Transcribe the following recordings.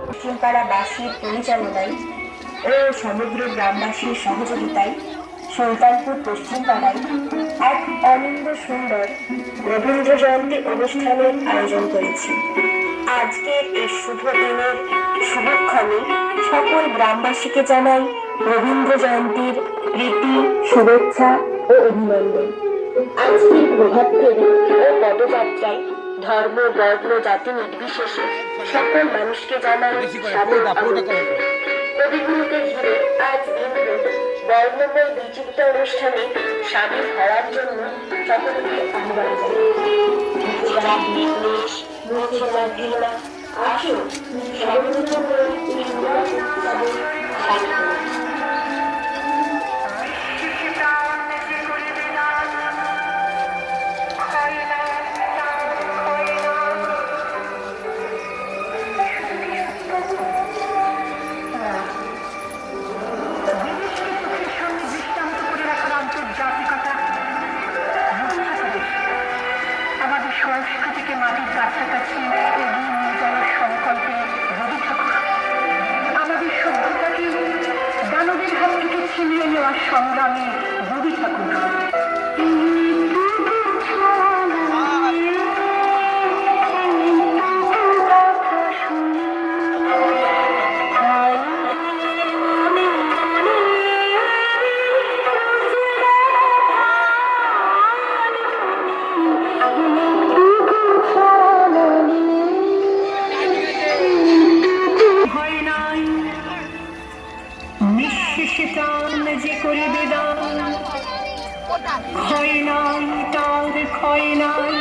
পশ্চিমপাড়াবাসীর পরিচালনায় ও সমগ্র গ্রামবাসীর সহযোগিতায় সুলতানপুর পশ্চিমপাড়ায় এক অনিন্দ সুন্দর রবীন্দ্র জয়ন্তী অনুষ্ঠানের আয়োজন করেছি। আজকের এই শুভ দিনের শুভক্ষণে সকল গ্রামবাসীকে জানাই রবীন্দ্র জয়ন্তীর প্রীতি, শুভেচ্ছা ও অভিনন্দন। আজকের প্রভাত ফেরি ও পদযাত্রায় ধর্ম, বর্ণ, জাতি নির্বিশেষে সকল মানুষকে জানাই সাদর আমন্ত্রণ। কবিগুরুকে ঘিরে আজ দিনভর বর্ণময় বিচিত্র অনুষ্ঠানে সামিল হওয়ার জন্য সকলকে আহ্বান জানাই। নির্দেশ, ঘৃণা, আসুন সর্বজন এই উৎসবে সামিল হন। আমাদের সংস্কৃতিকে মাটির কাছাকাছি এগিয়ে নিয়ে যাওয়ার সংকল্পে রবি ঠাকুর, আমাদের সভ্যতাকে দানবের হাত থেকে ছিনিয়ে নেওয়ার সংগ্রামে রবি ঠাকুর। নিঃশেষে টান যে করিবে দান, ক্ষয় নাই তার ক্ষয় নাই।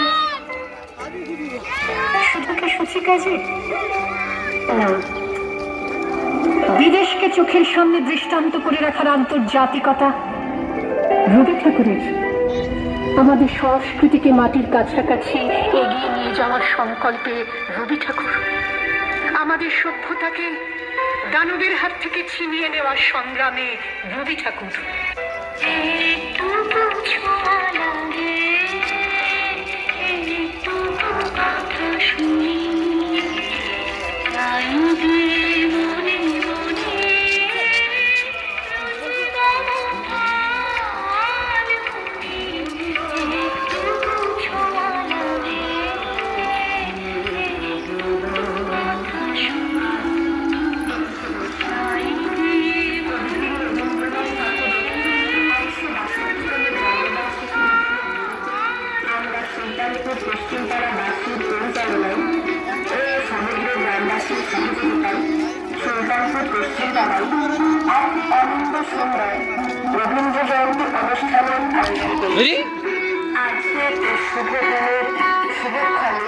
শুধু কি সূচি কাজে না, বিদেশকে চোখের সামনে দৃষ্টান্ত করে রাখার আন্তর্জাতিকতা রবি ঠাকুরের। আমাদের সংস্কৃতিকে মাটির কাছাকাছি এগিয়ে নিয়ে যাওয়ার সংকল্পে রবি ঠাকুর, আমাদের সভ্যতাকে দানবের হাত থেকে ছিনিয়ে নেওয়ার সংগ্রামে রবি ঠাকুর। পশ্চিমপাড়াবাসীর পরিচালনায় ও সমগ্র গ্রামবাসীর সহযোগিতায় সুলতানপুর পশ্চিমপাড়ায় এক অনিন্দ সুন্দর রবীন্দ্র জয়ন্তী অনুষ্ঠানের আয়োজন করেছি। আজকের এই শুভ দিনের শুভক্ষণে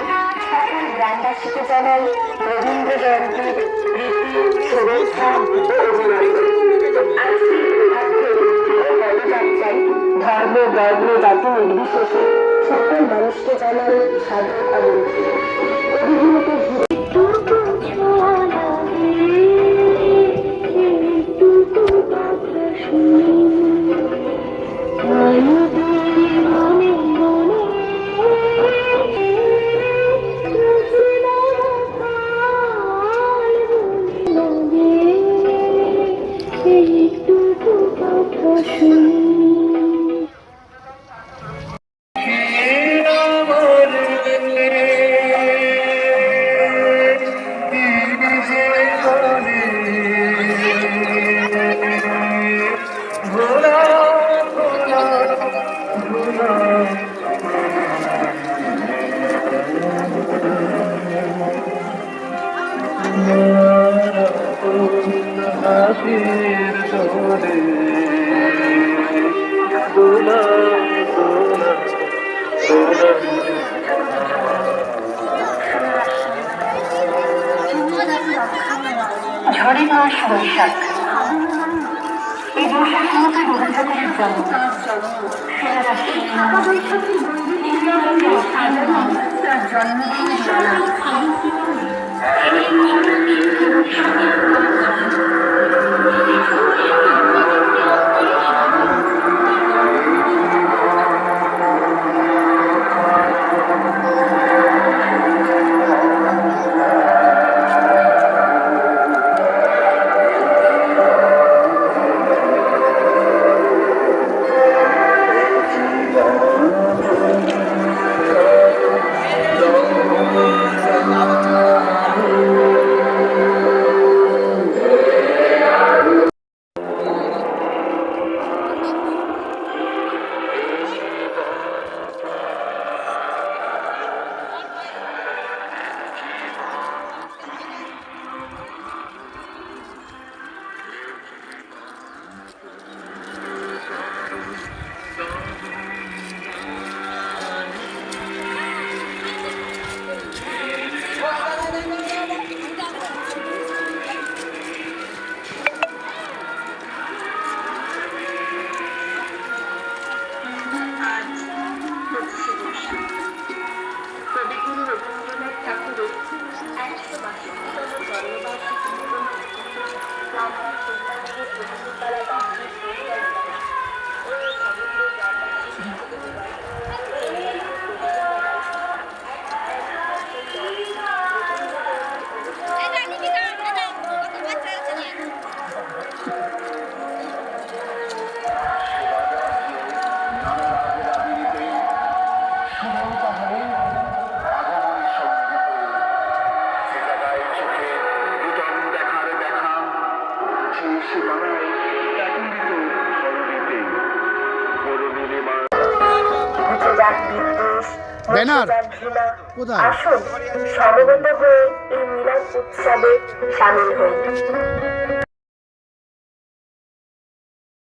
সকল গ্রামবাসীকে জানাই রবীন্দ্র জয়ন্তীর প্রীতি, শুভেচ্ছা ও অভিনন্দন। আজকের প্রভাত ফেরি ও পদযাত্রায় ধর্ম, বর্ণ, জাতি নির্বিশেষে সকল মানুষকে জানাই সাদর আমন্ত্রণ। কবিগুরুকে ঘিরে ঝড়ে মাস বৈশাখ, এই বৈশাখ মাসে রবি ঠাকুরের জন্ম। তার জন্মদিন রাগ বিদ্বেষ, ব্যানার মর্যাদা, ঘৃণা। কোথায়? আসুন সমবেত হয়ে এই মিলাদ উৎসবে সামিল হই।